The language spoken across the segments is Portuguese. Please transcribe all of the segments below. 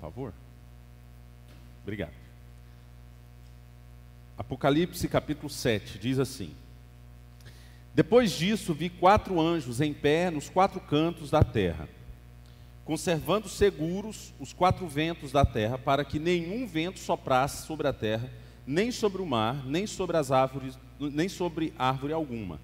favor? Obrigado. Apocalipse capítulo 7 diz assim: Depois disso vi 4 anjos em pé nos 4 cantos da terra, conservando seguros os 4 ventos da terra, para que nenhum vento soprasse sobre a terra, nem sobre o mar, nem sobre as árvores, nem sobre árvore alguma.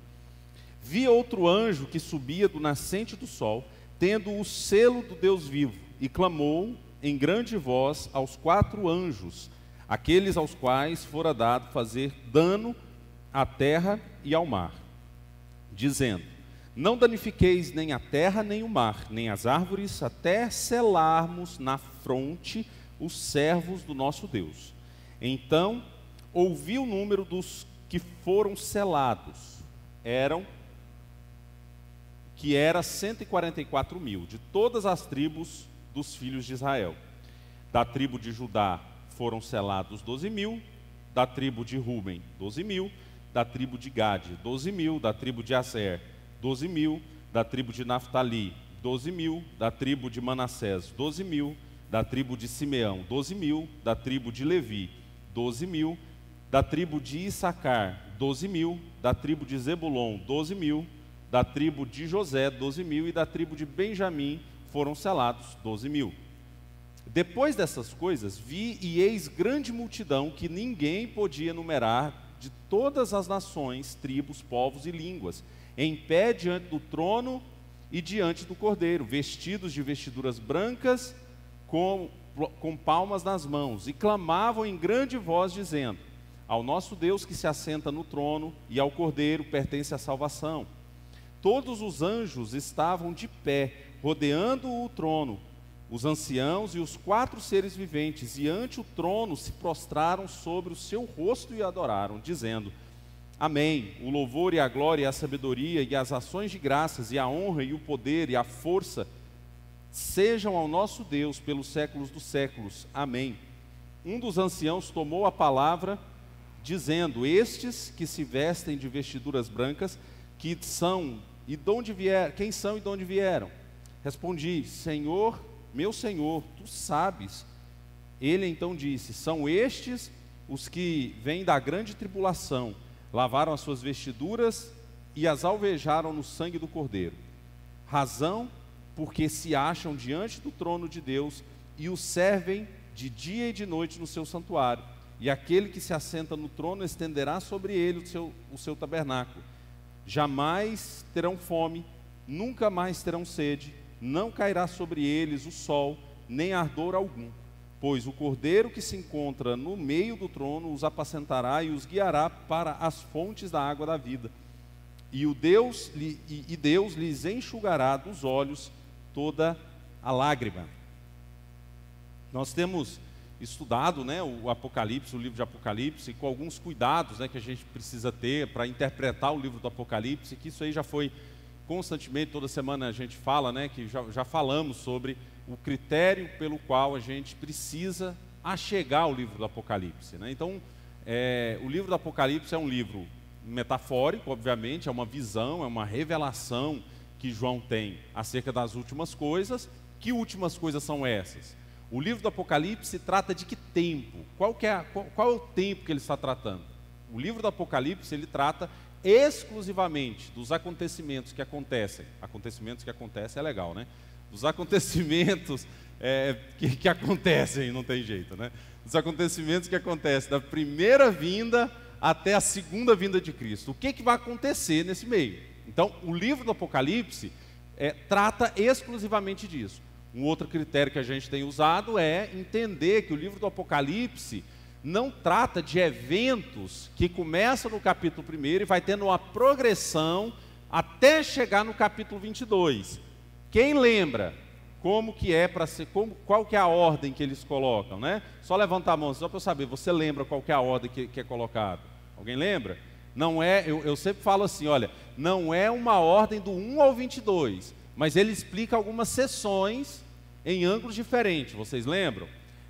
Vi outro anjo que subia do nascente do sol, tendo o selo do Deus vivo, e clamou em grande voz aos 4 anjos, aqueles aos quais fora dado fazer dano à terra e ao mar, dizendo: Não danifiqueis nem a terra, nem o mar, nem as árvores, até selarmos na fronte os servos do nosso Deus. Então ouvi o número dos que foram selados, era 144.000, de todas as tribos dos filhos de Israel. Da tribo de Judá foram selados 12.000, da tribo de Ruben 12.000, da tribo de Gade 12.000, da tribo de Aser 12.000, da tribo de Naftali 12.000, da tribo de Manassés 12.000, da tribo de Simeão 12.000, da tribo de Levi 12.000, da tribo de Issacar 12.000, da tribo de Zebulon 12.000, da tribo de José 12.000 e da tribo de Benjamim foram selados 12.000. Depois dessas coisas, vi e eis grande multidão que ninguém podia numerar, de todas as nações, tribos, povos e línguas, em pé diante do trono e diante do Cordeiro, vestidos de vestiduras brancas, com palmas nas mãos, e clamavam em grande voz, dizendo: Ao nosso Deus que se assenta no trono e ao Cordeiro pertence a salvação. Todos os anjos estavam de pé, rodeando o trono, os anciãos e os 4 seres viventes, e ante o trono se prostraram sobre o seu rosto e adoraram, dizendo: Amém. O louvor e a glória e a sabedoria e as ações de graças e a honra e o poder e a força sejam ao nosso Deus pelos séculos dos séculos. Amém. Um dos anciãos tomou a palavra, dizendo: Estes que se vestem de vestiduras brancas, que são e de onde vieram, quem são e de onde vieram? Respondi: Senhor, meu Senhor, tu sabes. Ele então disse: São estes os que vêm da grande tribulação, lavaram as suas vestiduras e as alvejaram no sangue do Cordeiro. Razão porque se acham diante do trono de Deus e o servem de dia e de noite no seu santuário. E aquele que se assenta no trono estenderá sobre ele o seu tabernáculo. Jamais terão fome, nunca mais terão sede, não cairá sobre eles o sol, nem ardor algum, pois o Cordeiro que se encontra no meio do trono os apacentará e os guiará para as fontes da água da vida. E Deus lhes enxugará dos olhos toda a lágrima. Nós temos estudado, o Apocalipse, o livro de Apocalipse, com alguns cuidados, que a gente precisa ter para interpretar o livro do Apocalipse, que isso aí já foi constantemente, toda semana a gente fala, que já falamos sobre o critério pelo qual a gente precisa achegar ao livro do Apocalipse. Então, o livro do Apocalipse é um livro metafórico, obviamente, é uma visão, é uma revelação que João tem acerca das últimas coisas. Que últimas coisas são essas? O livro do Apocalipse trata de que tempo? Qual é o tempo que ele está tratando? O livro do Apocalipse, ele trata exclusivamente dos acontecimentos que acontecem. Acontecimentos que acontecem é legal, Dos acontecimentos que acontecem, não tem jeito, Dos acontecimentos que acontecem da primeira vinda até a segunda vinda de Cristo. O que vai acontecer nesse meio? Então, o livro do Apocalipse trata exclusivamente disso. Um outro critério que a gente tem usado é entender que o livro do Apocalipse não trata de eventos que começam no capítulo 1 e vai tendo uma progressão até chegar no capítulo 22. Quem lembra como que é para ser, qual que é a ordem que eles colocam, Só levantar a mão, só para eu saber, você lembra qual que é a ordem que é colocada? Alguém lembra? Não é, eu sempre falo assim, olha, não é uma ordem do 1 ao 22, mas ele explica algumas seções em ângulos diferentes, vocês lembram?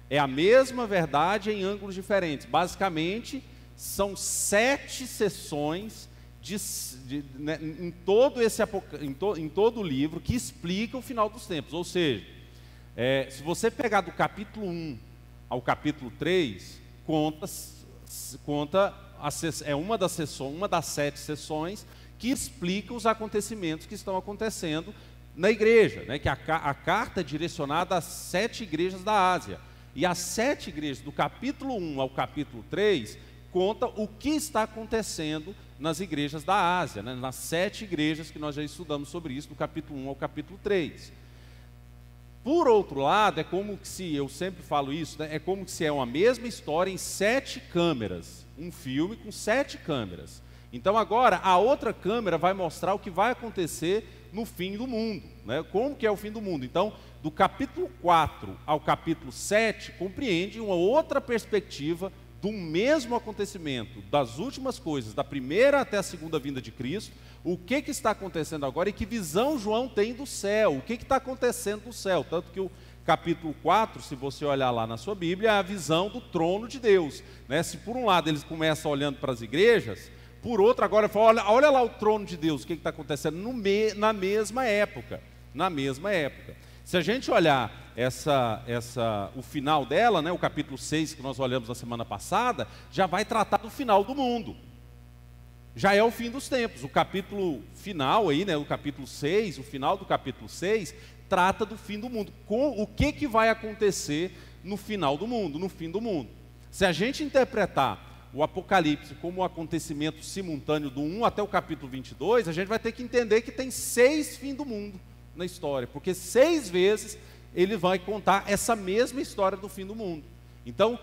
É a mesma verdade em ângulos diferentes. Basicamente, são 7 sessões em todo o livro que explica o final dos tempos. Ou seja, Se você pegar do capítulo 1 ao capítulo 3, é uma das 7 sessões que explica os acontecimentos que estão acontecendo na igreja, né? Que a carta é direcionada às 7 igrejas da Ásia. E as 7 igrejas, do capítulo 1 ao capítulo 3, conta o que está acontecendo nas igrejas da Ásia, né? Nas 7 igrejas que nós já estudamos sobre isso, do capítulo 1 ao capítulo 3. Por outro lado, é como se, eu sempre falo isso, né? É como se é uma mesma história em 7 câmeras, um filme com 7 câmeras. Então agora a outra câmera vai mostrar o que vai acontecer no fim do mundo, né? Como que é o fim do mundo. Então, do capítulo 4 ao capítulo 7, compreende uma outra perspectiva do mesmo acontecimento, das últimas coisas, da primeira até a segunda vinda de Cristo, o que está acontecendo agora e que visão João tem do céu, o que está acontecendo do céu. Tanto que o capítulo 4, se você olhar lá na sua Bíblia, é a visão do trono de Deus, né? Se por um lado eles começam olhando para as igrejas, por outro agora fala, olha lá o trono de Deus, o que está acontecendo na mesma época, Se a gente olhar o final dela, né, o capítulo 6 que nós olhamos na semana passada, já vai tratar do final do mundo. Já é o fim dos tempos. O capítulo final aí, né, o capítulo 6, o final do capítulo 6, trata do fim do mundo. O que vai acontecer no final do mundo, no fim do mundo. Se a gente interpretar o Apocalipse como um acontecimento simultâneo do 1 até o capítulo 22, a gente vai ter que entender que tem 6 fins do mundo na história, porque 6 vezes ele vai contar essa mesma história do fim do mundo. Então,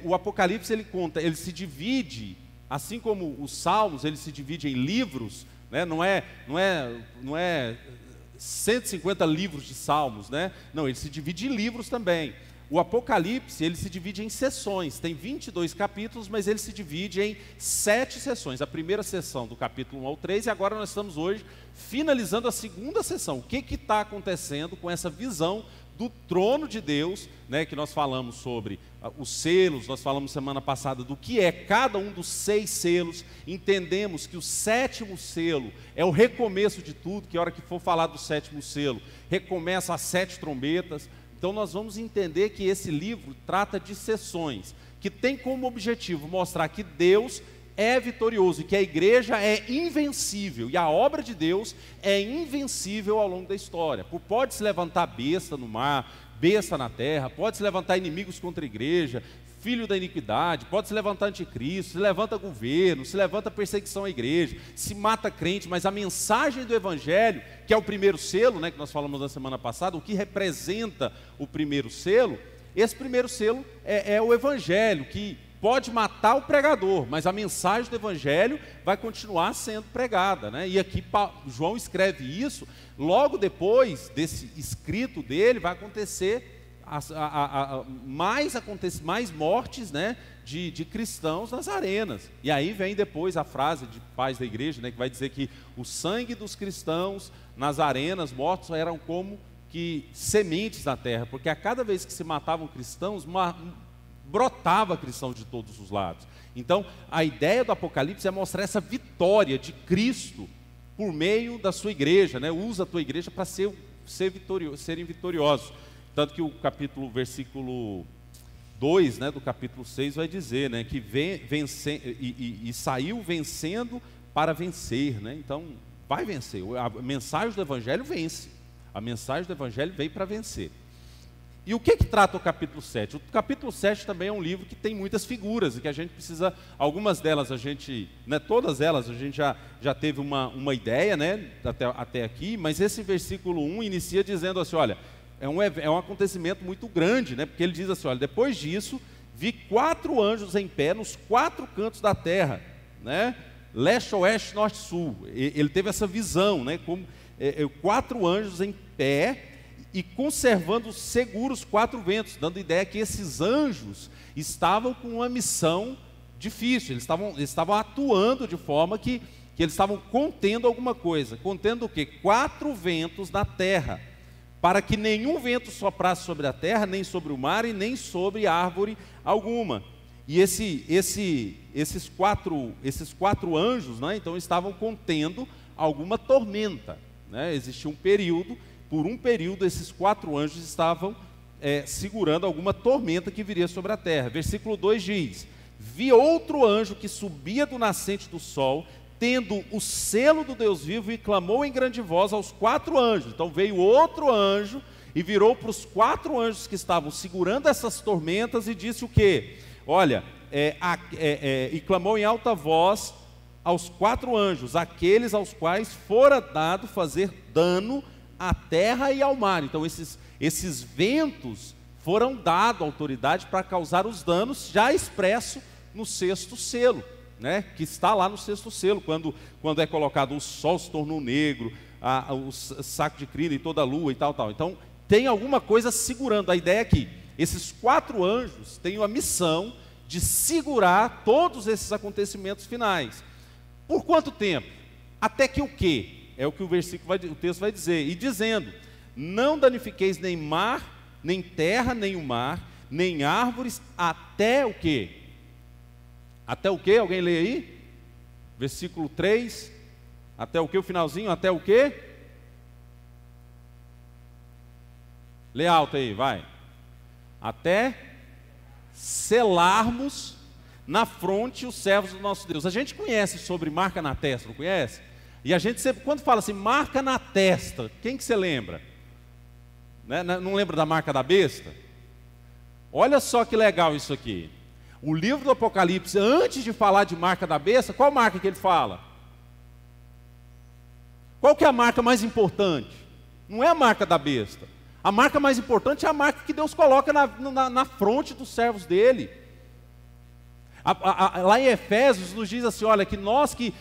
o Apocalipse ele se divide, assim como os Salmos, ele se divide em livros, né? Não é 150 livros de Salmos, né? Não, ele se divide em livros também. O Apocalipse, ele se divide em sessões, tem 22 capítulos, mas ele se divide em 7 sessões. A primeira sessão do capítulo 1 ao 3, e agora nós estamos hoje finalizando a segunda sessão. O que está acontecendo com essa visão do trono de Deus, né, que nós falamos sobre os selos, nós falamos semana passada do que é cada um dos 6 selos, entendemos que o 7º selo é o recomeço de tudo, que a hora que for falar do 7º selo, recomeça as 7 trombetas. Então nós vamos entender que esse livro trata de sessões, que tem como objetivo mostrar que Deus é vitorioso e que a igreja é invencível, e a obra de Deus é invencível ao longo da história. Pode se levantar besta no mar, besta na terra, pode se levantar inimigos contra a igreja, filho da iniquidade, pode se levantar anticristo, se levanta governo, se levanta perseguição à igreja, se mata crente, mas a mensagem do evangelho, que é o primeiro selo, né, que nós falamos na semana passada, o que representa o primeiro selo, esse primeiro selo é o evangelho, que pode matar o pregador, mas a mensagem do evangelho vai continuar sendo pregada, né? E aqui João escreve isso, logo depois desse escrito dele vai acontecer mais mortes, né, de cristãos nas arenas. E aí vem depois a frase de pais da igreja, né, que vai dizer que o sangue dos cristãos nas arenas mortos eram como que sementes na terra, porque a cada vez que se matavam cristãos, brotava cristãos de todos os lados. Então a ideia do Apocalipse é mostrar essa vitória de Cristo por meio da sua igreja, né? Usa a tua igreja para serem vitoriosos. Tanto que o versículo 2, né, do capítulo 6 vai dizer, né, que saiu vencendo para vencer, né? Então vai vencer. A mensagem do evangelho vence. A mensagem do evangelho veio para vencer. E o que trata o capítulo 7? O capítulo 7 também é um livro que tem muitas figuras, e que a gente precisa, algumas delas a gente, né, todas elas a gente já teve uma ideia, né, até aqui, mas esse versículo 1 inicia dizendo assim, olha, é um acontecimento muito grande, né, porque ele diz assim, olha, depois disso, vi 4 anjos em pé nos 4 cantos da terra, né, leste, oeste, norte, sul. Ele teve essa visão, né, como 4 anjos em pé, e conservando seguros 4 ventos, dando ideia que esses anjos estavam com uma missão difícil, eles estavam atuando de forma que eles estavam contendo alguma coisa. Contendo o quê? 4 ventos na terra, para que nenhum vento soprasse sobre a terra, nem sobre o mar e nem sobre árvore alguma. E esses quatro anjos, né, então estavam contendo alguma tormenta, né? Existia um período por um período, esses 4 anjos estavam segurando alguma tormenta que viria sobre a terra. Versículo 2 diz: vi outro anjo que subia do nascente do sol, tendo o selo do Deus vivo, e clamou em grande voz aos 4 anjos. Então veio outro anjo e virou para os 4 anjos que estavam segurando essas tormentas e disse o quê? Olha, e clamou em alta voz aos 4 anjos, aqueles aos quais fora dado fazer dano à terra e ao mar. Então esses ventos foram dados autoridade para causar os danos, já expresso no 6º selo, né? Que está lá no 6º selo, quando é colocado o sol se tornou negro, o saco de crina e toda a lua e tal. Então tem alguma coisa segurando. A ideia é que esses 4 anjos têm a missão de segurar todos esses acontecimentos finais. Por quanto tempo? Até que o quê? É o que o texto vai dizer. E dizendo: não danifiqueis nem mar, nem terra, nem o mar, nem árvores, até o quê? Até o quê? Alguém lê aí? Versículo 3. Até o quê? O finalzinho, até o quê? Lê alto aí, vai. Até selarmos na fronte os servos do nosso Deus. A gente conhece sobre marca na testa, não conhece? E a gente sempre, quando fala assim, marca na testa, quem que você lembra? Né? Não lembra da marca da besta? Olha só que legal isso aqui. O livro do Apocalipse, antes de falar de marca da besta, qual marca que ele fala? Qual que é a marca mais importante? Não é a marca da besta. A marca mais importante é a marca que Deus coloca na fronte dos servos dele. Lá em Efésios nos diz assim, olha, que nós que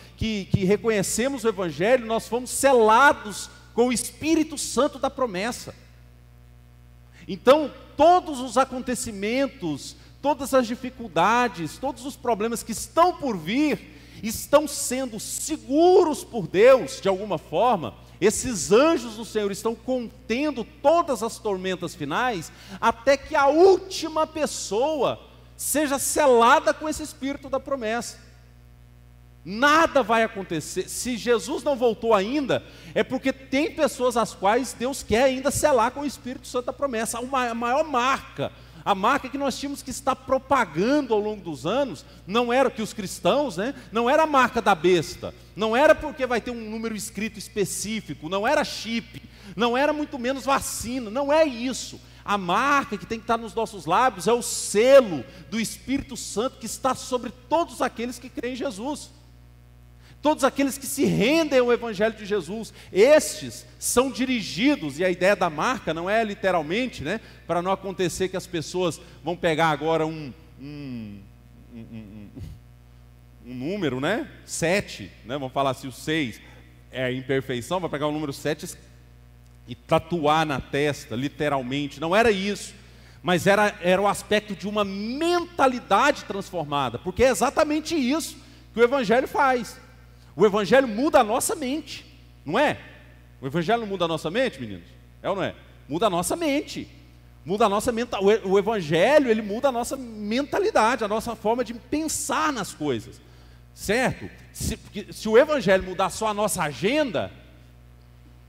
reconhecemos o Evangelho, nós fomos selados com o Espírito Santo da promessa. Então, todos os acontecimentos, todas as dificuldades, todos os problemas que estão por vir, estão sendo seguros por Deus, de alguma forma. Esses anjos do Senhor estão contendo todas as tormentas finais, até que a última pessoa seja selada com esse Espírito da promessa. Nada vai acontecer. Se Jesus não voltou ainda, é porque tem pessoas às quais Deus quer ainda selar com o Espírito Santo da promessa. A maior marca, a marca que nós tínhamos que estar propagando ao longo dos anos, não era que os cristãos, né, não era a marca da besta, não era porque vai ter um número escrito específico, não era chip, não era muito menos vacina, não é isso. A marca que tem que estar nos nossos lábios é o selo do Espírito Santo que está sobre todos aqueles que creem em Jesus. Todos aqueles que se rendem ao Evangelho de Jesus, estes são dirigidos, e a ideia da marca não é literalmente, né, para não acontecer que as pessoas vão pegar agora um número, né, 7, né, vamos falar assim, o 6 é a imperfeição, vai pegar o número 7 e tatuar na testa, literalmente. Não era isso, mas era o aspecto de uma mentalidade transformada, porque é exatamente isso que o Evangelho faz. O Evangelho muda a nossa mente, não é? O Evangelho não muda a nossa mente, meninos? É ou não é? Muda a nossa mente, muda a nossa mentalidade. O Evangelho, ele muda a nossa mentalidade, a nossa forma de pensar nas coisas, certo? Se o Evangelho mudar só a nossa agenda,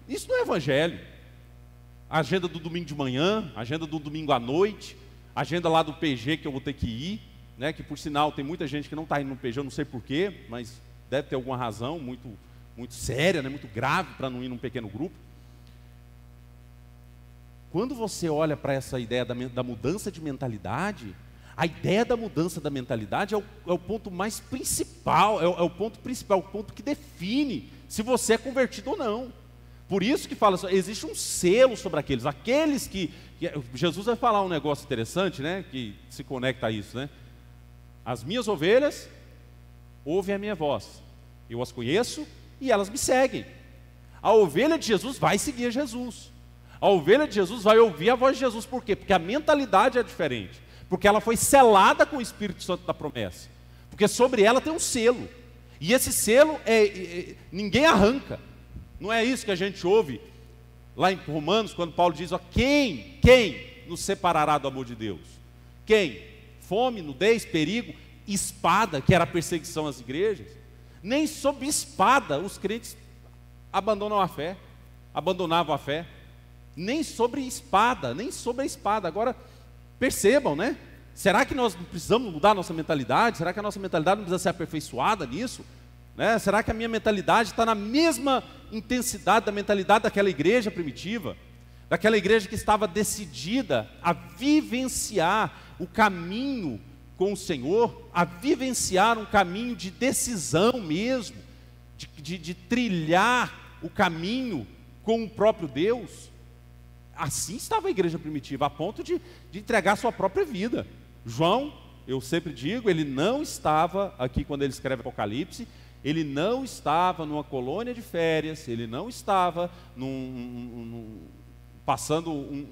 isso não é Evangelho. A agenda do domingo de manhã, a agenda do domingo à noite, a agenda lá do PG que eu vou ter que ir, né? Que por sinal tem muita gente que não está indo no PG, eu não sei porquê, mas deve ter alguma razão muito, muito séria, né, muito grave para não ir num pequeno grupo. Quando você olha para essa ideia da mudança de mentalidade, a ideia da mudança da mentalidade é o ponto mais principal, é o ponto principal, o ponto que define se você é convertido ou não. Por isso que fala, existe um selo sobre aqueles que Jesus vai falar um negócio interessante, né, que se conecta a isso, né? As minhas ovelhas ouvem a minha voz, eu as conheço e elas me seguem. A ovelha de Jesus vai seguir Jesus. A ovelha de Jesus vai ouvir a voz de Jesus. Por quê? Porque a mentalidade é diferente, porque ela foi selada com o Espírito Santo da promessa, porque sobre ela tem um selo, e esse selo ninguém arranca. Não é isso que a gente ouve lá em Romanos, quando Paulo diz, ó, quem nos separará do amor de Deus? Quem? Fome, nudez, perigo, espada, que era a perseguição às igrejas. Nem sob espada os crentes abandonavam a fé. nem sobre espada, nem sobre a espada. Agora, percebam, né? Será que nós precisamos mudar a nossa mentalidade? Será que a nossa mentalidade não precisa ser aperfeiçoada nisso? Né? Será que a minha mentalidade está na mesma intensidade da mentalidade daquela igreja primitiva? Daquela igreja que estava decidida a vivenciar o caminho com o Senhor, a vivenciar um caminho de decisão mesmo, de trilhar o caminho com o próprio Deus. Assim estava a igreja primitiva, a ponto de entregar sua própria vida. João, eu sempre digo, ele não estava aqui quando ele escreve Apocalipse, ele não estava numa colônia de férias, ele não estava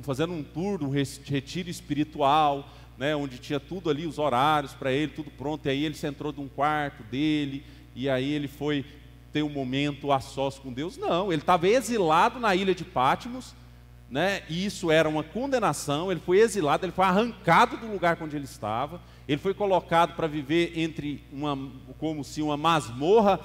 fazendo um tour de um retiro espiritual, né, onde tinha tudo ali, os horários para ele, tudo pronto, e aí ele se entrou de um quarto dele, e aí ele foi ter um momento a sós com Deus. Não, ele estava exilado na ilha de Patmos, né, e isso era uma condenação. Ele foi exilado, ele foi arrancado do lugar onde ele estava, ele foi colocado para viver como se uma masmorra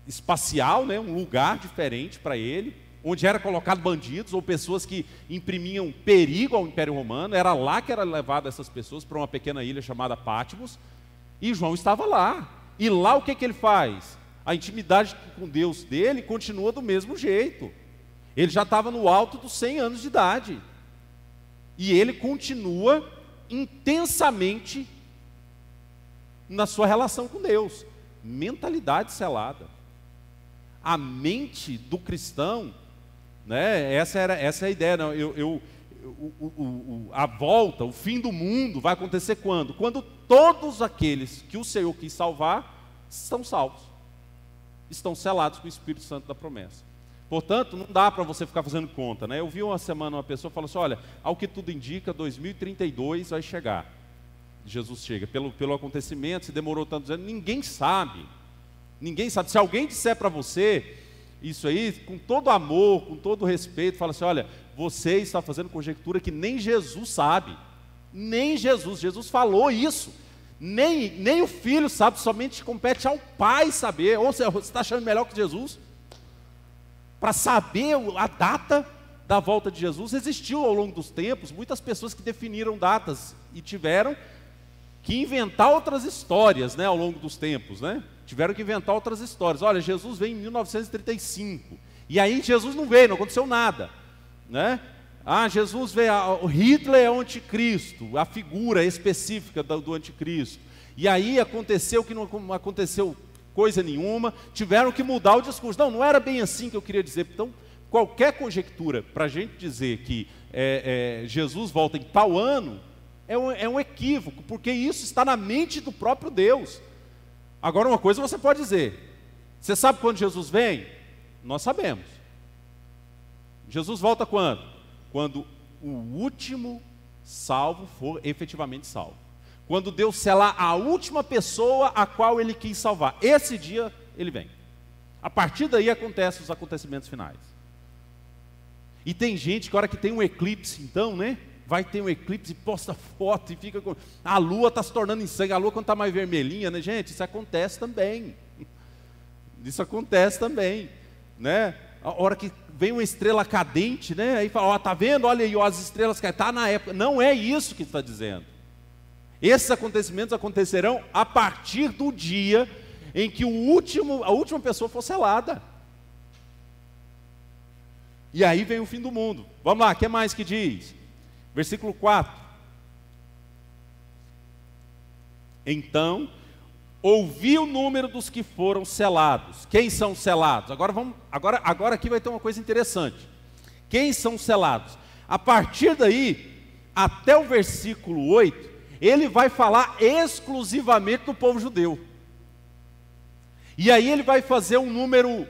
espacial, né, um lugar diferente para ele, onde era colocado bandidos ou pessoas que imprimiam perigo ao Império Romano. Era lá que era levado essas pessoas, para uma pequena ilha chamada Patmos, e João estava lá. E lá o que ele faz? A intimidade com Deus dele continua do mesmo jeito. Ele já estava no alto dos 100 anos de idade, e ele continua intensamente na sua relação com Deus. Mentalidade selada. A mente do cristão, né, essa é a ideia. Não, a volta, o fim do mundo vai acontecer quando? Quando todos aqueles que o Senhor quis salvar estão salvos, estão selados com o Espírito Santo da promessa. Portanto, não dá para você ficar fazendo conta, né? Eu vi uma semana uma pessoa falou assim: olha, ao que tudo indica, 2032 vai chegar. Jesus chega, pelo acontecimento, se demorou tantos anos, ninguém sabe. Ninguém sabe. Se alguém disser para você isso aí, com todo amor, com todo respeito, fala assim: olha, você está fazendo conjectura que nem Jesus sabe. Nem Jesus falou isso. Nem o Filho sabe, somente compete ao Pai saber. Ou seja, você está achando melhor que Jesus? Para saber a data da volta de Jesus, existiu ao longo dos tempos muitas pessoas que definiram datas e tiveram que inventar outras histórias, né, ao longo dos tempos, né? Tiveram que inventar outras histórias. Olha, Jesus veio em 1935, e aí Jesus não veio, não aconteceu nada, né? Jesus veio, o Hitler é o anticristo, a figura específica do anticristo, e aí aconteceu que não aconteceu coisa nenhuma, tiveram que mudar o discurso. Não era bem assim que eu queria dizer. Então, qualquer conjectura para a gente dizer que Jesus volta em tal ano, é um equívoco, porque isso está na mente do próprio Deus. Agora, uma coisa você pode dizer: você sabe quando Jesus vem? Nós sabemos. Jesus volta quando? Quando o último salvo for efetivamente salvo. Quando Deus selar a última pessoa a qual Ele quis salvar. Esse dia Ele vem. A partir daí acontecem os acontecimentos finais. E tem gente que a hora que tem um eclipse, então, né? Vai ter um eclipse e posta foto e fica com... A lua está se tornando em sangue. A lua quando está mais vermelhinha, né, gente? Isso acontece também. Isso acontece também, né? A hora que vem uma estrela cadente, né? Aí fala: ó, tá vendo? Olha aí, ó, as estrelas caem. Está na época. Não é isso que está dizendo. Esses acontecimentos acontecerão a partir do dia em que a última pessoa for selada. E aí vem o fim do mundo. Vamos lá, o que mais que diz? Versículo 4. Então, ouvi o número dos que foram selados. Quem são selados? Agora aqui vai ter uma coisa interessante. Quem são selados? A partir daí, até o versículo 8, ele vai falar exclusivamente do povo judeu. E aí ele vai fazer um número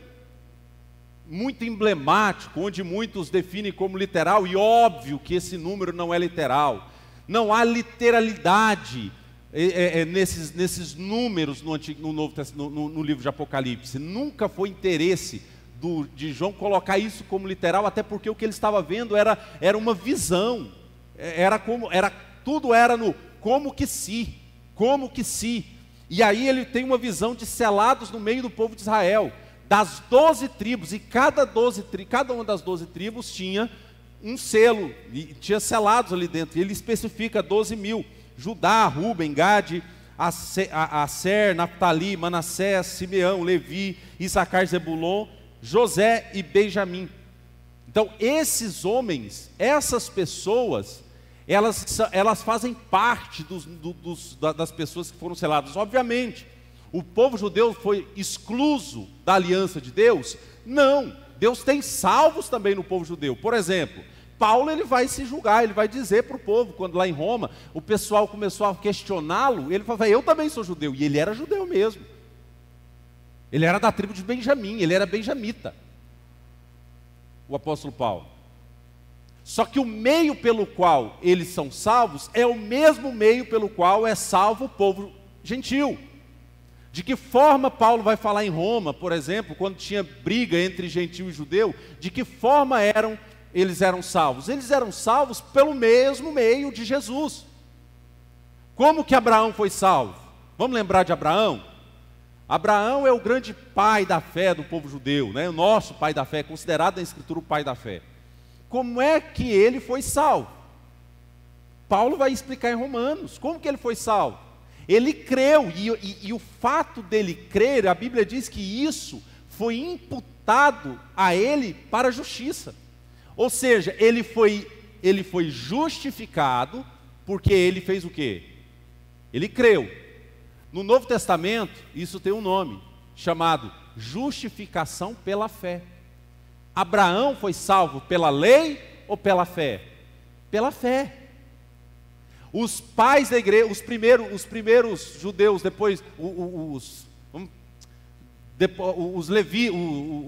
muito emblemático, onde muitos definem como literal, e óbvio que esse número não é literal. Não há literalidade nesses números no livro de Apocalipse. Nunca foi interesse de João colocar isso como literal, até porque o que ele estava vendo era uma visão. Tudo era no como que se. E aí ele tem uma visão de selados no meio do povo de Israel. das 12 tribos, e cada uma das 12 tribos tinha um selo, e tinha selados ali dentro, e ele especifica 12.000, Judá, Ruben, Gade, Aser, Naftali, Manassés, Simeão, Levi, Issacar, Zebulon, José e Benjamim. Então esses homens, essas pessoas, elas fazem parte das pessoas que foram seladas. Obviamente, o povo judeu foi excluso da aliança de Deus? Não, Deus tem salvos também no povo judeu. Por exemplo, Paulo, ele vai se julgar, ele vai dizer para o povo, quando lá em Roma, o pessoal começou a questioná-lo, ele falou, eu também sou judeu, e ele era judeu mesmo. Ele era da tribo de Benjamim, ele era benjamita, o apóstolo Paulo. Só que o meio pelo qual eles são salvos é o mesmo meio pelo qual é salvo o povo gentil. De que forma Paulo vai falar em Roma, por exemplo, quando tinha briga entre gentil e judeu, de que forma eles eram salvos? Eles eram salvos pelo mesmo meio de Jesus. Como que Abraão foi salvo? Vamos lembrar de Abraão? Abraão é o grande pai da fé do povo judeu, né? O nosso pai da fé, considerado na Escritura o pai da fé. Como é que ele foi salvo? Paulo vai explicar em Romanos, como que ele foi salvo? Ele creu, e o fato dele crer, a Bíblia diz que isso foi imputado a ele para a justiça. Ou seja, ele foi justificado, porque ele fez o quê? Ele creu. No Novo Testamento, isso tem um nome, chamado justificação pela fé. Abraão foi salvo pela lei ou pela fé? Pela fé. Os pais da igreja, os primeiros judeus, depois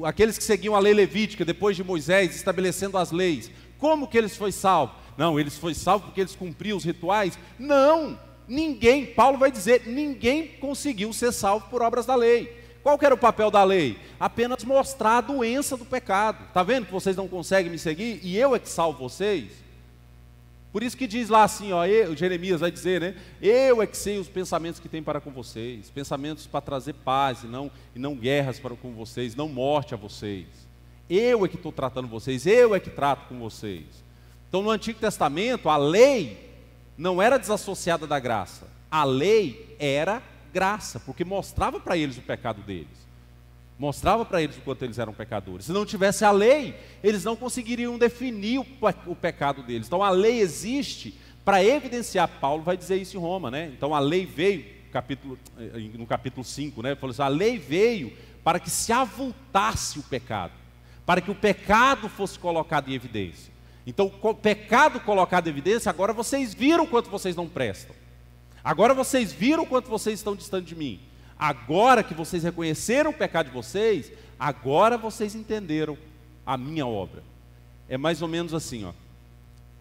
aqueles que seguiam a lei levítica, depois de Moisés, estabelecendo as leis, como que eles foram salvos? Não, eles foram salvos porque eles cumpriam os rituais? Não, ninguém, Paulo vai dizer, ninguém conseguiu ser salvo por obras da lei. Qual que era o papel da lei? Apenas mostrar a doença do pecado. Está vendo que vocês não conseguem me seguir e eu é que salvo vocês? Por isso que diz lá assim, ó, Jeremias vai dizer, né? Eu é que sei os pensamentos que tem para com vocês, pensamentos para trazer paz e não guerras para com vocês, não morte a vocês. Eu é que estou tratando vocês, eu é que trato com vocês. Então no Antigo Testamento a lei não era desassociada da graça, a lei era graça, porque mostrava para eles o pecado deles. Mostrava para eles o quanto eles eram pecadores. Se não tivesse a lei, eles não conseguiriam definir o pecado deles. Então a lei existe para evidenciar. Paulo vai dizer isso em Roma, né? Então a lei veio, no capítulo 5, né? Falou assim, a lei veio para que se avultasse o pecado, para que o pecado fosse colocado em evidência. Então o pecado colocado em evidência, agora vocês viram o quanto vocês não prestam. Agora vocês viram o quanto vocês estão distantes de mim. Agora que vocês reconheceram o pecado de vocês, agora vocês entenderam a minha obra. É mais ou menos assim, ó.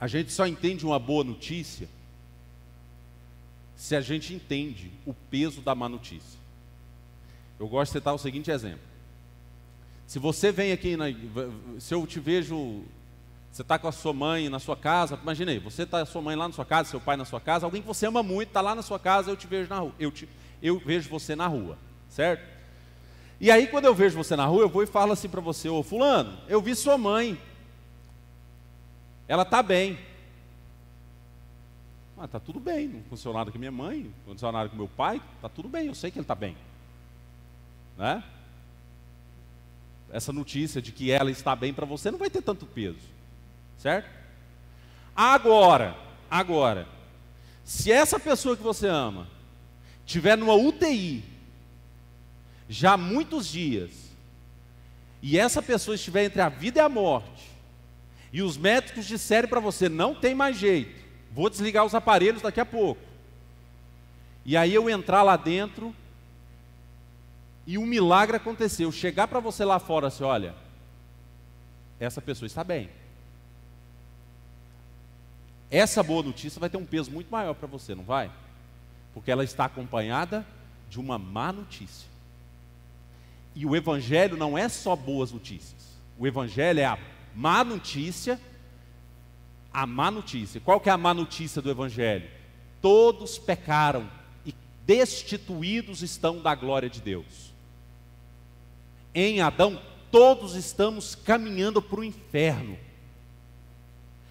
A gente só entende uma boa notícia se a gente entende o peso da má notícia. Eu gosto de citar o seguinte exemplo. Se você vem aqui, se eu te vejo, você está com a sua mãe na sua casa, imagina aí, você está com a sua mãe lá na sua casa, seu pai na sua casa, alguém que você ama muito, está lá na sua casa, eu te vejo na rua, eu vejo você na rua, certo? E aí quando eu vejo você na rua, eu vou e falo assim para você, ô fulano, eu vi sua mãe, ela está bem. Ah, está tudo bem, não aconteceu nada com minha mãe, não aconteceu nada com meu pai, está tudo bem, eu sei que ele está bem. Né? Essa notícia de que ela está bem para você não vai ter tanto peso, certo? Agora, se essa pessoa que você ama estiver numa UTI, já há muitos dias, e essa pessoa estiver entre a vida e a morte, e os médicos disserem para você, não tem mais jeito, vou desligar os aparelhos daqui a pouco, e aí eu entrar lá dentro, e um milagre aconteceu, chegar para você lá fora assim, olha, essa pessoa está bem. Essa boa notícia vai ter um peso muito maior para você, não vai? Porque ela está acompanhada de uma má notícia. E o Evangelho não é só boas notícias. O Evangelho é a má notícia. A má notícia. Qual que é a má notícia do Evangelho? Todos pecaram e destituídos estão da glória de Deus. Em Adão, todos estamos caminhando para o inferno.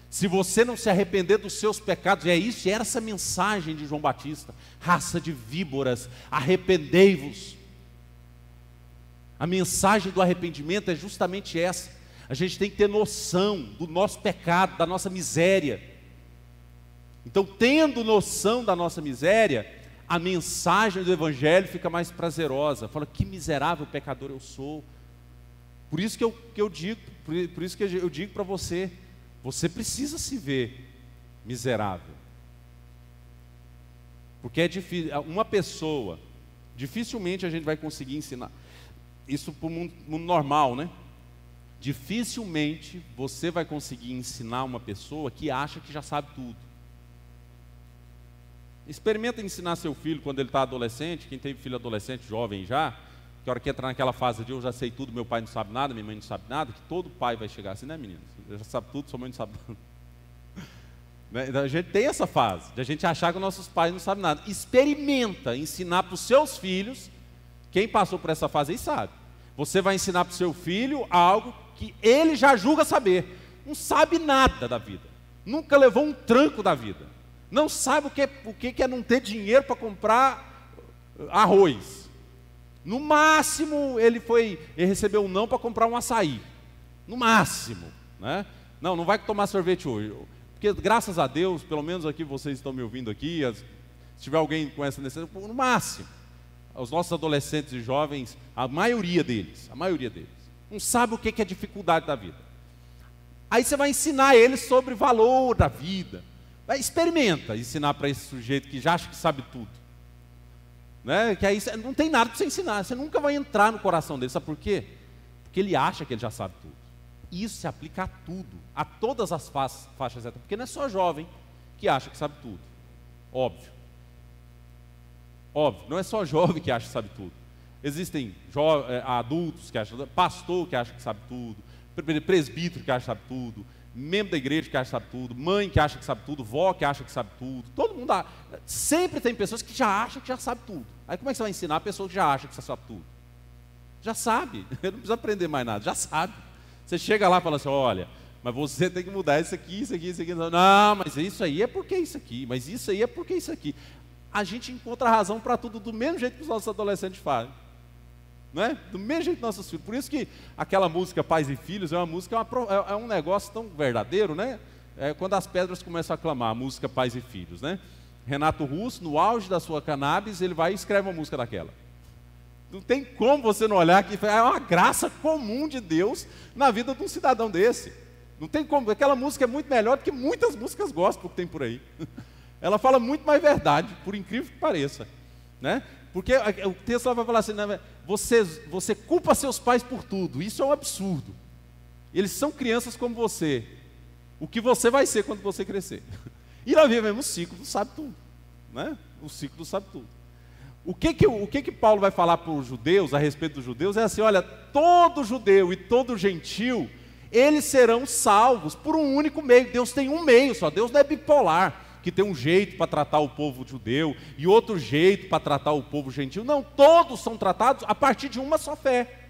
Se você não se arrepender dos seus pecados, é isso, era essa mensagem de João Batista: raça de víboras, arrependei-vos. A mensagem do arrependimento é justamente essa. A gente tem que ter noção do nosso pecado, da nossa miséria. Então, tendo noção da nossa miséria, a mensagem do Evangelho fica mais prazerosa. Fala, que miserável pecador eu sou. Por isso que eu digo para você, você precisa se ver miserável. Porque é difícil, uma pessoa, dificilmente a gente vai conseguir ensinar, isso para o mundo normal, né? Dificilmente você vai conseguir ensinar uma pessoa que acha que já sabe tudo. Experimenta ensinar seu filho quando ele está adolescente, quem tem filho adolescente, jovem já, que a hora que entrar naquela fase de eu já sei tudo, meu pai não sabe nada, minha mãe não sabe nada, que todo pai vai chegar assim, né, meninos? Eu já sabe tudo, sua mãe não sabe nada. A gente tem essa fase, de a gente achar que nossos pais não sabem nada. Experimenta ensinar para os seus filhos, quem passou por essa fase aí sabe. Você vai ensinar para o seu filho algo que ele já julga saber. Não sabe nada da vida, nunca levou um tranco da vida. Não sabe o que é não ter dinheiro para comprar arroz. No máximo, ele recebeu um não para comprar um açaí. No máximo, né? Não vai tomar sorvete hoje. Porque, graças a Deus, pelo menos aqui vocês estão me ouvindo aqui, se tiver alguém com essa necessidade, no máximo, os nossos adolescentes e jovens, a maioria deles, não sabe o que é dificuldade da vida. Aí você vai ensinar eles sobre o valor da vida. Experimenta ensinar para esse sujeito que já acha que sabe tudo, né? Que aí não tem nada para você ensinar, você nunca vai entrar no coração dele. Sabe por quê? Porque ele acha que ele já sabe tudo. Isso se aplica a tudo, a todas as faixas etárias, porque não é só jovem que acha que sabe tudo. Óbvio, não é só jovem que acha que sabe tudo. Existem adultos que acham, pastor que acha que sabe tudo, presbítero que acha que sabe tudo, membro da igreja que acha que sabe tudo, mãe que acha que sabe tudo, vó que acha que sabe tudo. Todo mundo sempre tem pessoas que já acham que já sabe tudo. Aí como é que você vai ensinar a pessoa que já acha que já sabe tudo? Já sabe, não precisa aprender mais nada, já sabe. Você chega lá e fala assim, olha, mas você tem que mudar isso aqui, isso aqui, isso aqui. Não, mas isso aí é porque isso aqui, mas isso aí é porque isso aqui. A gente encontra razão para tudo do mesmo jeito que os nossos adolescentes fazem. Não é? Do mesmo jeito que nossos filhos. Por isso que aquela música Pais e Filhos é um negócio tão verdadeiro, né? Quando as pedras começam a clamar, a música Pais e Filhos, né? Renato Russo, no auge da sua cannabis, ele vai e escreve uma música daquela. Não tem como você não olhar que é uma graça comum de Deus na vida de um cidadão desse. Não tem como, aquela música é muito melhor do que muitas músicas gospel que tem por aí. Ela fala muito mais verdade, por incrível que pareça, né? Porque o texto lá vai falar assim, né? Você culpa seus pais por tudo, isso é um absurdo. Eles são crianças como você. O que você vai ser quando você crescer? E nós vivemos o ciclo do sabe tudo, né? O ciclo do sabe tudo. O que Paulo vai falar para os judeus, a respeito dos judeus, é assim, olha, todo judeu e todo gentil, eles serão salvos por um único meio. Deus tem um meio só, Deus não é bipolar, que tem um jeito para tratar o povo judeu e outro jeito para tratar o povo gentil. Não, todos são tratados a partir de uma só fé.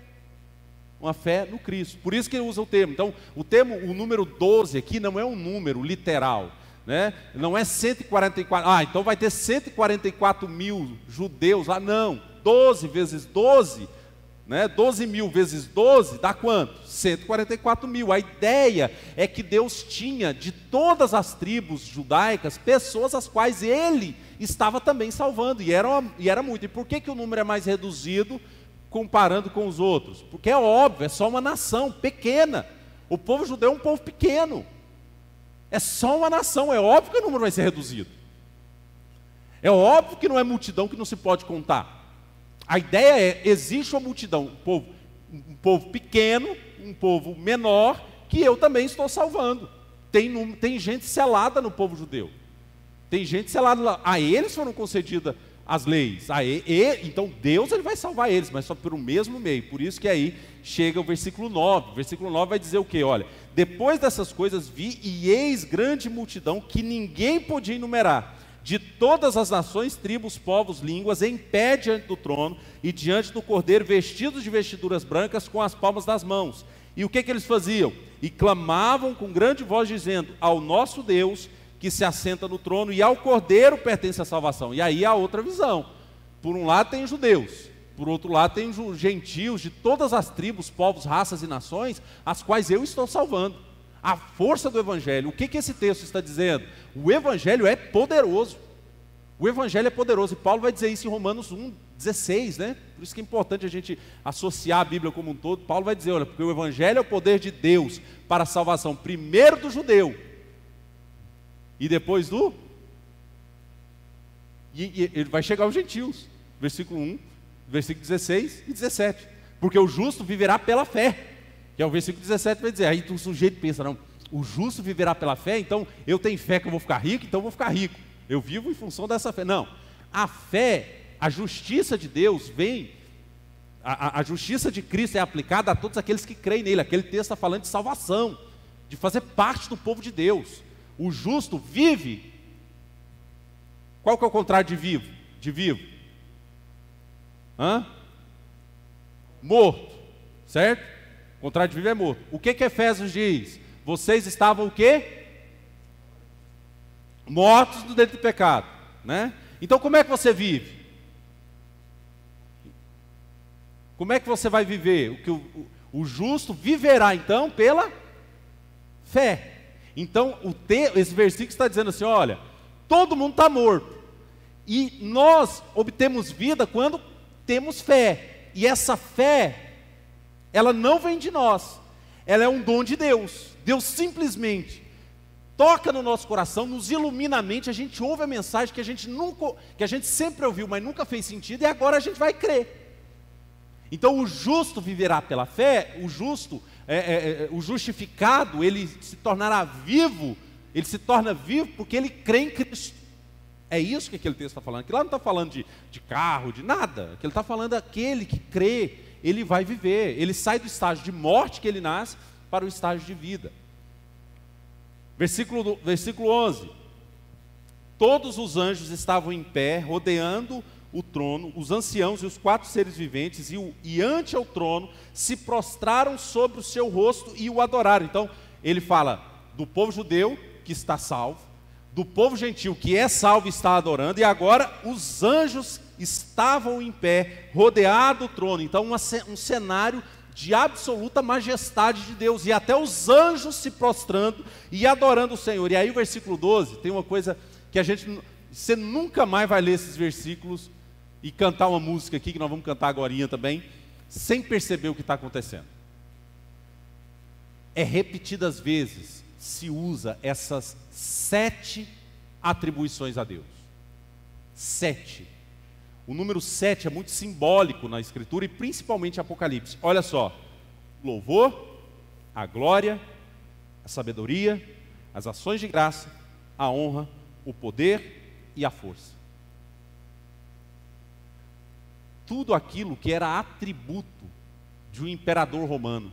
Uma fé no Cristo. Por isso que ele usa o termo. Então, o número 12 aqui não é um número literal, né? Não é 144. Então vai ter 144 mil judeus lá. Não, 12 vezes 12, né? 12 mil vezes 12 dá quanto? 144 mil. A ideia é que Deus tinha de todas as tribos judaicas pessoas as quais Ele estava também salvando, e era muito. E por que o número é mais reduzido comparando com os outros? Porque é óbvio, é só uma nação pequena. O povo judeu é um povo pequeno, é só uma nação, é óbvio que o número vai ser reduzido. É óbvio que não é multidão que não se pode contar. A ideia é, existe uma multidão, um povo pequeno, um povo menor, que eu também estou salvando. Tem gente selada no povo judeu. Tem gente selada lá. A eles foram concedidas as leis. Então Deus ele vai salvar eles, mas só pelo mesmo meio. Por isso que aí chega o versículo 9. O versículo 9 vai dizer o quê? Olha, depois dessas coisas vi e eis grande multidão que ninguém podia enumerar, de todas as nações, tribos, povos, línguas, em pé diante do trono e diante do Cordeiro, vestidos de vestiduras brancas, com as palmas das mãos. E o que eles faziam? E clamavam com grande voz, dizendo: ao nosso Deus que se assenta no trono e ao Cordeiro pertence a salvação. E aí há outra visão. Por um lado tem os judeus, por outro lado tem os gentios de todas as tribos, povos, raças e nações, as quais eu estou salvando. A força do Evangelho. O que esse texto está dizendo? O Evangelho é poderoso. O Evangelho é poderoso. E Paulo vai dizer isso em Romanos 1:16, né? Por isso que é importante a gente associar a Bíblia como um todo. Paulo vai dizer, olha, porque o Evangelho é o poder de Deus para a salvação, primeiro do judeu e depois do... E ele vai chegar aos gentios. Versículo 1, versículo 16 e 17. Porque o justo viverá pela fé. Que é o versículo 17, vai dizer, aí o sujeito pensa, não, o justo viverá pela fé, então eu tenho fé que eu vou ficar rico, então eu vou ficar rico. Eu vivo em função dessa fé. Não, a fé, a justiça de Deus vem, a justiça de Cristo é aplicada a todos aqueles que creem nele. Aquele texto está falando de salvação, de fazer parte do povo de Deus. O justo vive. Qual que é o contrário de vivo? De vivo? Morto, certo? O contrário de vivo é morto. O que Efésios diz? Vocês estavam o quê? Mortos no dentro do pecado, né? Então como é que você vive? Como é que você vai viver? O justo viverá então pela fé. Então esse versículo está dizendo assim, olha, todo mundo está morto. E nós obtemos vida quando temos fé. E essa fé, ela não vem de nós, ela é um dom de Deus. Deus simplesmente toca no nosso coração, nos ilumina a mente, a gente ouve a mensagem que a gente sempre ouviu, mas nunca fez sentido, e agora a gente vai crer. Então o justo viverá pela fé, o justo, o justificado, ele se tornará vivo, ele se torna vivo porque ele crê em Cristo. É isso que aquele texto está falando. Aqui lá não está falando de carro, de nada. Aqui ele está falando daquele que crê, ele vai viver. Ele sai do estágio de morte que ele nasce para o estágio de vida. Versículo 11. Todos os anjos estavam em pé, rodeando o trono, os anciãos e os 4 seres viventes, e ante ao trono se prostraram sobre o seu rosto e o adoraram. Então, ele fala do povo judeu que está salvo, do povo gentil que é salvo e está adorando, e agora os anjos estavam em pé, rodeado o trono. Então um cenário de absoluta majestade de Deus, e até os anjos se prostrando e adorando o Senhor. E aí o versículo 12, tem uma coisa que você nunca mais vai ler esses versículos e cantar uma música aqui, que nós vamos cantar agorinha também, sem perceber o que está acontecendo. Repetidas vezes se usa essas 7 atribuições a Deus. 7. O número 7 é muito simbólico na Escritura e principalmente em Apocalipse. Olha só: louvor, a glória, a sabedoria, as ações de graça, a honra, o poder e a força. Tudo aquilo que era atributo de um imperador romano.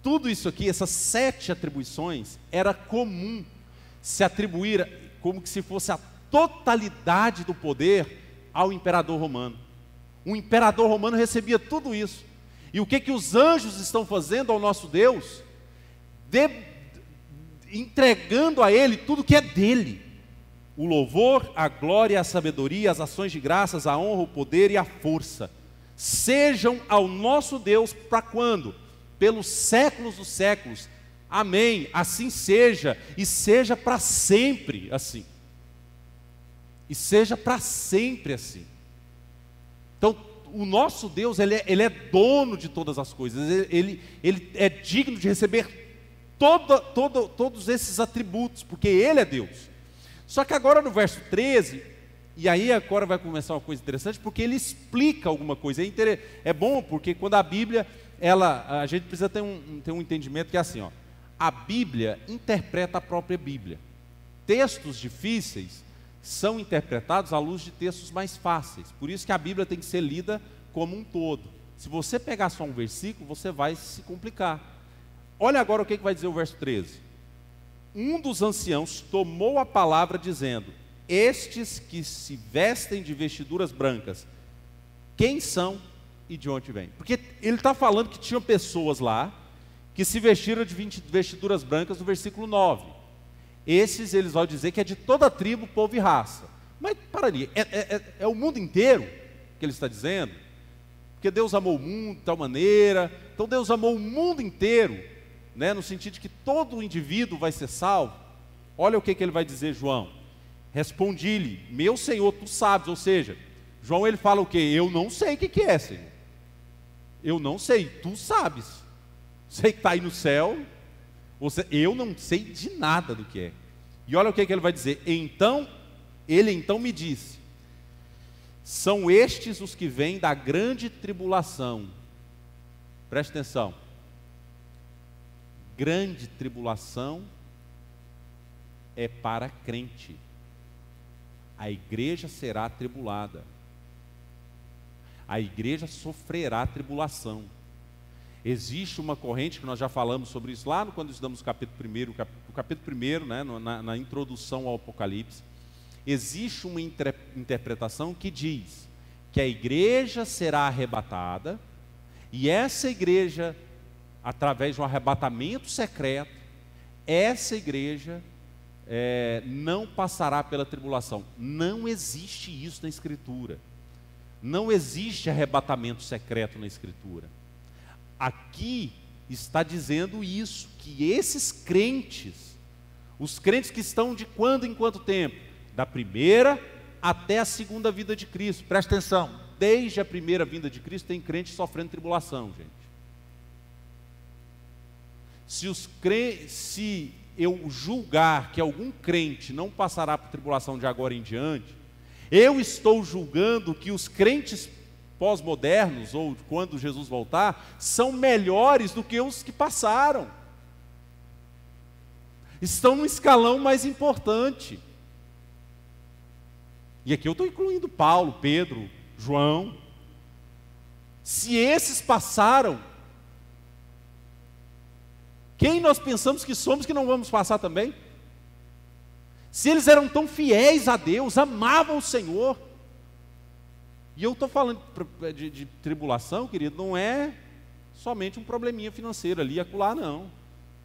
Tudo isso aqui, essas 7 atribuições, era comum se atribuir como que se fosse a totalidade do poder ao imperador romano. O imperador romano recebia tudo isso. E o que os anjos estão fazendo ao nosso Deus? Entregando a Ele tudo que é dele. O louvor, a glória, a sabedoria, as ações de graças, a honra, o poder e a força. Sejam ao nosso Deus para quando? Pelos séculos dos séculos. Amém. Assim seja, e seja para sempre assim. E seja para sempre assim. Então, o nosso Deus, ele é dono de todas as coisas. Ele é digno de receber todos esses atributos, porque Ele é Deus. Só que agora no verso 13, e aí agora vai começar uma coisa interessante, porque ele explica alguma coisa. É bom, porque quando a Bíblia, a gente precisa ter um entendimento que é assim, ó, a Bíblia interpreta a própria Bíblia. Textos difíceis são interpretados à luz de textos mais fáceis. Por isso que a Bíblia tem que ser lida como um todo. Se você pegar só um versículo, você vai se complicar. Olha agora o que vai dizer o verso 13. um dos anciãos tomou a palavra dizendo: estes que se vestem de vestiduras brancas, quem são e de onde vêm? Porque ele está falando que tinham pessoas lá que se vestiram de vestiduras brancas no versículo 9. Esses eles vão dizer que é de toda tribo, povo e raça. Mas para ali, é o mundo inteiro que ele está dizendo? Porque Deus amou o mundo de tal maneira, então Deus amou o mundo inteiro, né, no sentido de que todo indivíduo vai ser salvo. Olha o que ele vai dizer, João. Respondi-lhe: meu Senhor, tu sabes. Ou seja, João ele fala o quê? Eu não sei o que é, Senhor. Eu não sei, tu sabes. Sei que está aí no céu. Eu não sei de nada do que é. E olha o que ele vai dizer. Ele então me disse: são estes os que vêm da grande tribulação. Preste atenção. Grande tribulação é para crente. A igreja será atribulada. A igreja sofrerá tribulação. Existe uma corrente, que nós já falamos sobre isso lá quando estudamos o capítulo 1, né, na introdução ao Apocalipse. Existe uma interpretação que diz que a igreja será arrebatada, e essa igreja, através de um arrebatamento secreto, essa igreja não passará pela tribulação. Não existe isso na Escritura. Não existe arrebatamento secreto na Escritura. Aqui está dizendo isso, que esses crentes, os crentes que estão de quando em quanto tempo? Da primeira até a segunda vinda de Cristo. Presta atenção, desde a primeira vinda de Cristo tem crente sofrendo tribulação, gente. Se eu julgar que algum crente não passará por tribulação de agora em diante, eu estou julgando que os crentes pós-modernos, ou quando Jesus voltar, são melhores do que os que passaram. Estão num escalão mais importante. E aqui eu estou incluindo Paulo, Pedro, João. Se esses passaram, quem nós pensamos que somos que não vamos passar também? Se eles eram tão fiéis a Deus, amavam o Senhor. E eu estou falando de tribulação, querido, não é somente um probleminha financeiro ali e acolá, não.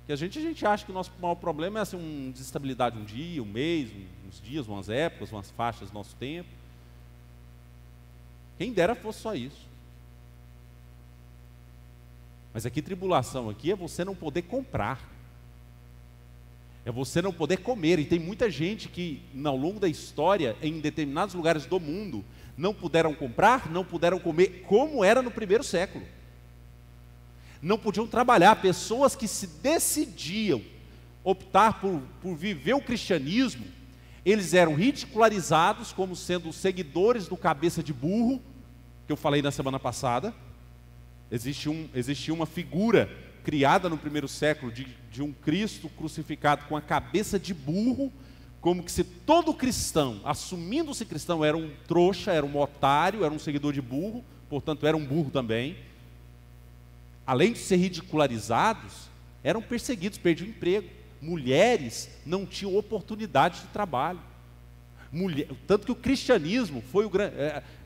Que a gente acha que o nosso maior problema é assim, uma desestabilidade um dia, um mês, uns dias, umas épocas, umas faixas do nosso tempo. Quem dera fosse só isso. Mas aqui tribulação aqui é você não poder comprar. É você não poder comer. E tem muita gente que, ao longo da história, em determinados lugares do mundo, não puderam comprar, não puderam comer, como era no primeiro século. Não podiam trabalhar. Pessoas que se decidiam optar por viver o cristianismo, eles eram ridicularizados como sendo seguidores do cabeça de burro, que eu falei na semana passada. Existia uma figura criada no primeiro século de um Cristo crucificado com a cabeça de burro, como que se todo cristão, assumindo-se cristão, era um trouxa, era um otário, era um seguidor de burro, portanto era um burro também. Além de ser ridicularizados, eram perseguidos, perdiam emprego. Mulheres não tinham oportunidade de trabalho. Tanto que o cristianismo foi o grande...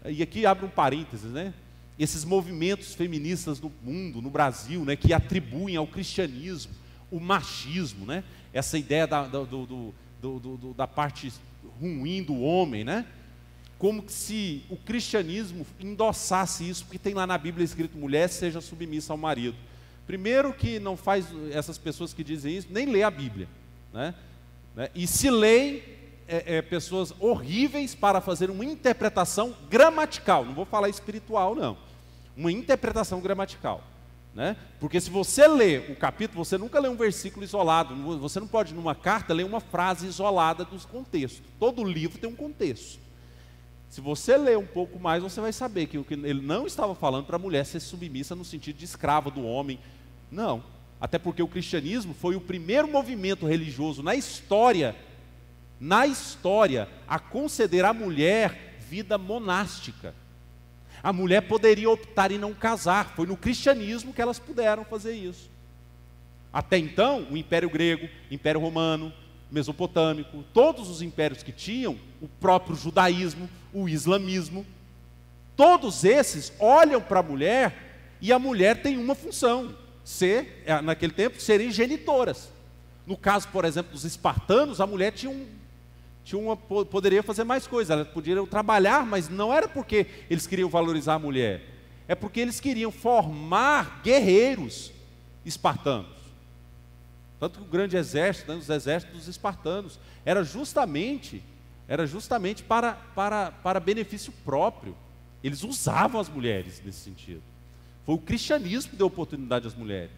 e aqui abre um parênteses, né? Esses movimentos feministas no mundo, no Brasil, né, que atribuem ao cristianismo o machismo, né? Essa ideia da parte ruim do homem, né? Como que se o cristianismo endossasse isso, porque tem lá na Bíblia escrito: mulher seja submissa ao marido. Primeiro que não faz, essas pessoas que dizem isso, nem lê a Bíblia, né? E se leem, pessoas horríveis para fazer uma interpretação gramatical, não vou falar espiritual não, uma interpretação gramatical, né? Porque se você lê o capítulo, você nunca lê um versículo isolado, você não pode numa carta ler uma frase isolada dos contextos, todo livro tem um contexto. Se você ler um pouco mais, você vai saber que ele não estava falando para a mulher ser submissa no sentido de escrava do homem, não, até porque o cristianismo foi o primeiro movimento religioso na história, a conceder à mulher vida monástica. A mulher poderia optar em não casar, foi no cristianismo que elas puderam fazer isso. Até então, o Império Grego, Império Romano, Mesopotâmico, todos os impérios que tinham, o próprio judaísmo, o islamismo, todos esses olham para a mulher e a mulher tem uma função, naquele tempo, serem genitoras. No caso, por exemplo, dos espartanos, a mulher poderia fazer mais coisas, ela poderia trabalhar, mas não era porque eles queriam valorizar a mulher, é porque eles queriam formar guerreiros espartanos. Tanto que o grande exército, os exércitos dos espartanos, era justamente para benefício próprio. Eles usavam as mulheres nesse sentido. Foi o cristianismo que deu oportunidade às mulheres.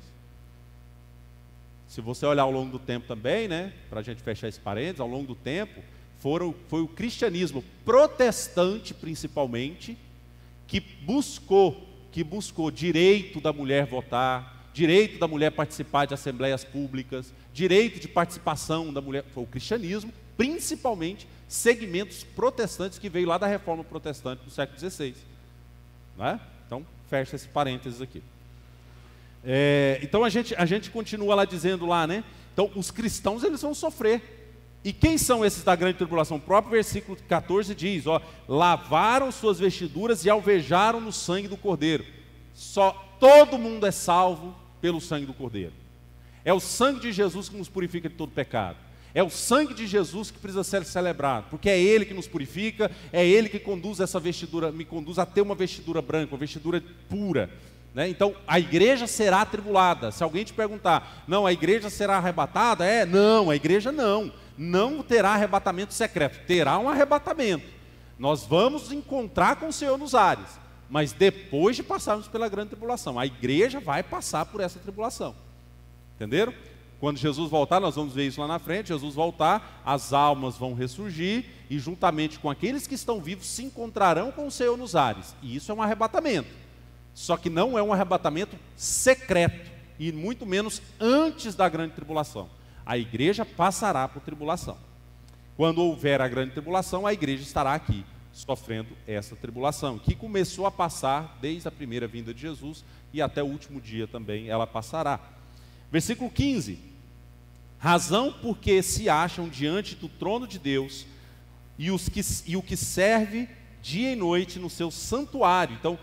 Se você olhar ao longo do tempo também, né, para a gente fechar esse parênteses, ao longo do tempo, foi o cristianismo protestante, principalmente, que buscou direito da mulher votar, direito da mulher participar de assembleias públicas, direito de participação da mulher. Foi o cristianismo, principalmente segmentos protestantes que veio lá da Reforma Protestante do século XVI. Né? Então, fecha esse parênteses aqui. Então a gente continua lá dizendo lá, né? Então os cristãos eles vão sofrer. E quem são esses da grande tribulação? O próprio versículo 14 diz, ó, lavaram suas vestiduras e alvejaram no sangue do Cordeiro. Todo mundo é salvo pelo sangue do Cordeiro. É o sangue de Jesus que nos purifica de todo pecado. É o sangue de Jesus que precisa ser celebrado, porque é Ele que nos purifica, é Ele que conduz essa vestidura, me conduz a ter uma vestidura branca, uma vestidura pura. Né? Então, a igreja será atribulada. Se alguém te perguntar, não, a igreja será arrebatada? Não, a igreja não terá arrebatamento secreto, terá um arrebatamento. Nós vamos encontrar com o Senhor nos ares, mas depois de passarmos pela grande tribulação, a igreja vai passar por essa tribulação. Entenderam? Quando Jesus voltar, nós vamos ver isso lá na frente, Jesus voltar, as almas vão ressurgir e juntamente com aqueles que estão vivos se encontrarão com o Senhor nos ares. E isso é um arrebatamento. Só que não é um arrebatamento secreto, e muito menos antes da grande tribulação. A igreja passará por tribulação. Quando houver a grande tribulação, a igreja estará aqui, sofrendo essa tribulação, que começou a passar desde a primeira vinda de Jesus, e até o último dia também ela passará. Versículo 15. Razão porque se acham diante do trono de Deus, e o que serve dia e noite no seu santuário. Então,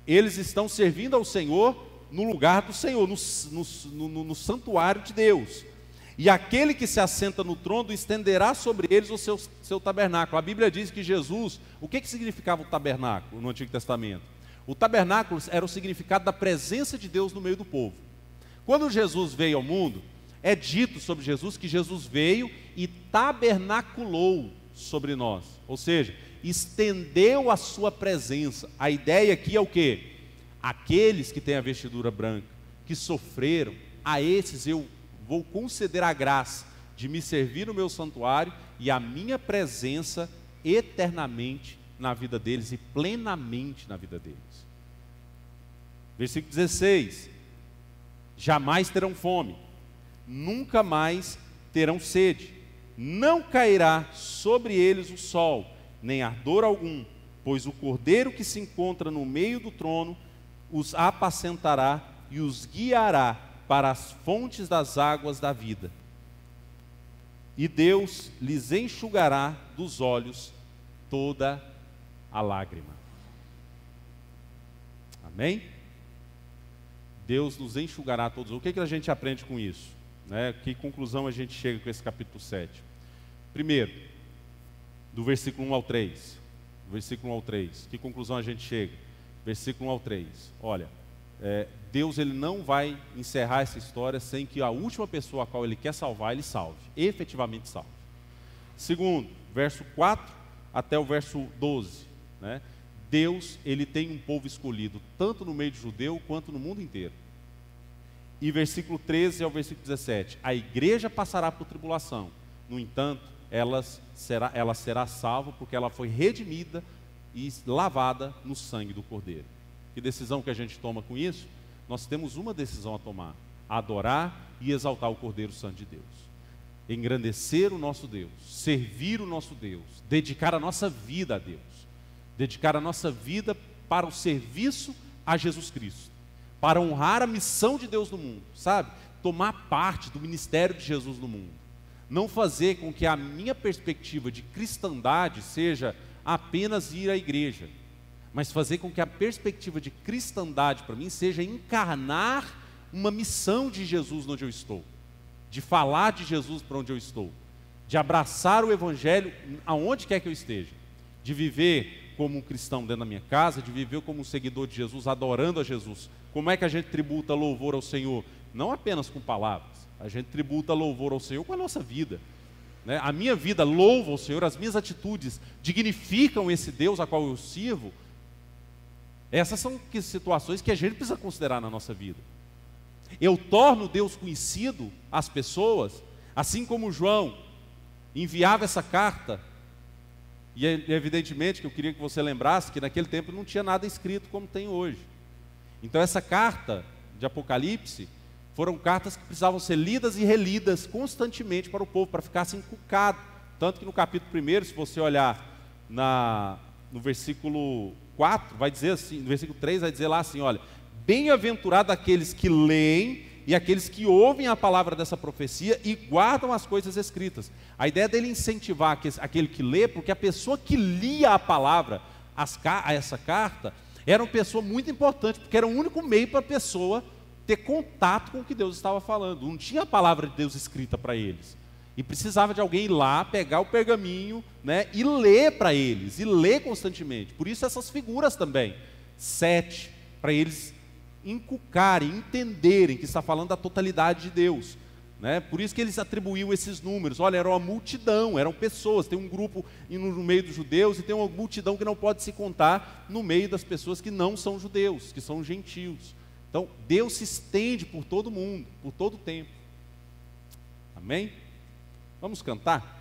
eles estão servindo ao Senhor no lugar do Senhor, no santuário de Deus. E aquele que se assenta no trono estenderá sobre eles o seu tabernáculo. A Bíblia diz que Jesus, o que significava o tabernáculo no Antigo Testamento? O tabernáculo era o significado da presença de Deus no meio do povo. Quando Jesus veio ao mundo, é dito sobre Jesus que Jesus veio e tabernaculou sobre nós. Ou seja, estendeu a sua presença. A ideia aqui é o quê? Aqueles que têm a vestidura branca, que sofreram, a esses eu vou conceder a graça de me servir no meu santuário e a minha presença eternamente na vida deles e plenamente na vida deles. Versículo 16: jamais terão fome, nunca mais terão sede, não cairá sobre eles o sol, nem ardor algum, pois o Cordeiro que se encontra no meio do trono os apacentará e os guiará para as fontes das águas da vida. E Deus lhes enxugará dos olhos toda a lágrima. Amém? Deus nos enxugará todos. O que a gente aprende com isso? Né? Que conclusão a gente chega com esse capítulo 7? Primeiro, do versículo 1 ao 3. Do versículo 1 ao 3. Que conclusão a gente chega? Versículo 1 ao 3. Olha, Deus ele não vai encerrar essa história sem que a última pessoa a qual Ele quer salvar, Ele salve. Efetivamente salve. Segundo, verso 4 até o verso 12. Né? Deus, Ele tem um povo escolhido, tanto no meio de judeu, quanto no mundo inteiro. E versículo 13 ao versículo 17. A igreja passará por tribulação. No entanto, ela será salva porque ela foi redimida e lavada no sangue do Cordeiro. Que decisão que a gente toma com isso? Nós temos uma decisão a tomar: adorar e exaltar o Cordeiro Santo de Deus, engrandecer o nosso Deus, servir o nosso Deus, dedicar a nossa vida a Deus, dedicar a nossa vida para o serviço a Jesus Cristo, para honrar a missão de Deus no mundo, sabe? tomar parte do ministério de Jesus no mundo. Não fazer com que a minha perspectiva de cristandade seja apenas ir à igreja, mas fazer com que a perspectiva de cristandade para mim seja encarnar uma missão de Jesus onde eu estou, de falar de Jesus para onde eu estou, de abraçar o evangelho aonde quer que eu esteja, de viver como um cristão dentro da minha casa, de viver como um seguidor de Jesus, adorando a Jesus. Como é que a gente tributa louvor ao Senhor? Não apenas com palavras, a gente tributa louvor ao Senhor com a nossa vida, né? A minha vida louva ao Senhor, as minhas atitudes dignificam esse Deus a qual eu sirvo. Essas são situações que a gente precisa considerar na nossa vida. Eu torno Deus conhecido às pessoas, assim como João enviava essa carta, e evidentemente que eu queria que você lembrasse que naquele tempo não tinha nada escrito como tem hoje. Então essa carta de Apocalipse foram cartas que precisavam ser lidas e relidas constantemente para o povo, para ficar assim encucado. Tanto que no capítulo 1, se você olhar no versículo 4, vai dizer assim, no versículo 3 vai dizer lá assim, olha, bem-aventurado aqueles que leem e aqueles que ouvem a palavra dessa profecia e guardam as coisas escritas. A ideia dele incentivar aquele que lê, porque a pessoa que lia a palavra, essa carta, era uma pessoa muito importante, porque era o único meio para a pessoa ter contato com o que Deus estava falando. Não tinha a palavra de Deus escrita para eles. E precisava de alguém ir lá, pegar o pergaminho, né, e ler para eles, e ler constantemente. Por isso essas figuras também, 7, para eles encucarem, entenderem que está falando da totalidade de Deus, né? Por isso que eles atribuíam esses números. Olha, era uma multidão, eram pessoas, tem um grupo no meio dos judeus e tem uma multidão que não pode se contar no meio das pessoas que não são judeus, que são gentios. Então, Deus se estende por todo mundo, por todo o tempo. Amém? Vamos cantar?